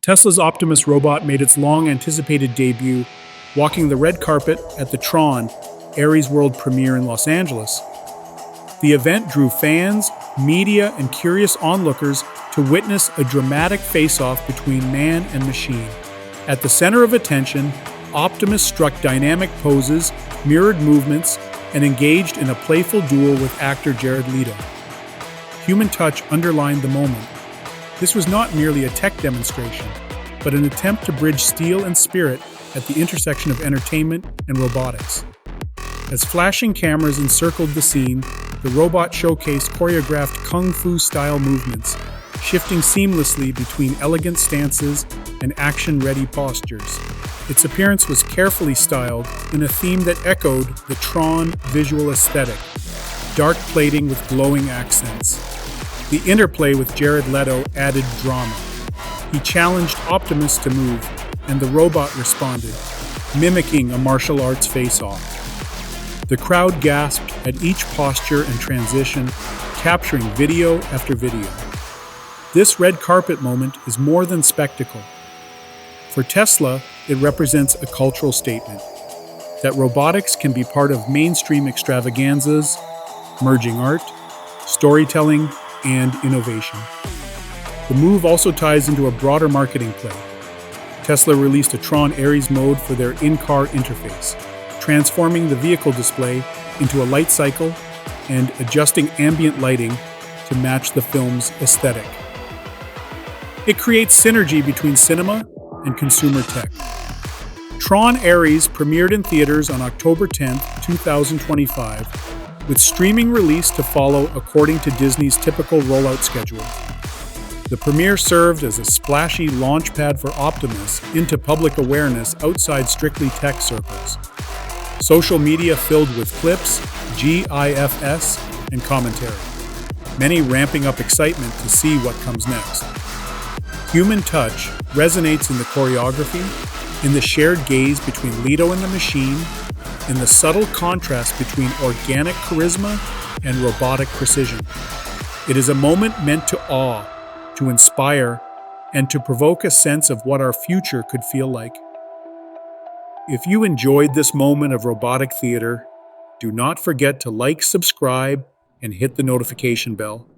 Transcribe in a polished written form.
Tesla's Optimus robot made its long-anticipated debut, walking the red carpet at the TRON Ares World premiere in Los Angeles. The event drew fans, media, and curious onlookers to witness a dramatic face-off between man and machine. At the center of attention, Optimus struck dynamic poses, mirrored movements, and engaged in a playful duel with actor Jared Leto. Human touch underlined the moment. This was not merely a tech demonstration, but an attempt to bridge steel and spirit at the intersection of entertainment and robotics. As flashing cameras encircled the scene, the robot showcased choreographed kung fu-style movements, shifting seamlessly between elegant stances and action-ready postures. Its appearance was carefully styled in a theme that echoed the Tron visual aesthetic, dark plating with glowing accents. The interplay with Jared Leto added drama. He challenged Optimus to move, and the robot responded, mimicking a martial arts face-off. The crowd gasped at each posture and transition, capturing video after video. This red carpet moment is more than spectacle. For Tesla, it represents a cultural statement that robotics can be part of mainstream extravaganzas, merging art, storytelling, and innovation. The move also ties into a broader marketing play. Tesla released a Tron Ares mode for their in-car interface, transforming the vehicle display into a light cycle and adjusting ambient lighting to match the film's aesthetic. It creates synergy between cinema and consumer tech. Tron Ares premiered in theaters on October 10, 2025, with streaming release to follow according to Disney's typical rollout schedule. The premiere served as a splashy launchpad for Optimus into public awareness outside strictly tech circles. Social media filled with clips, GIFs, and commentary, many ramping up excitement to see what comes next. Human touch resonates in the choreography, in the shared gaze between Leto and the machine, in the subtle contrast between organic charisma and robotic precision. It is a moment meant to awe, to inspire, and to provoke a sense of what our future could feel like. If you enjoyed this moment of robotic theater, do not forget to like, subscribe, and hit the notification bell.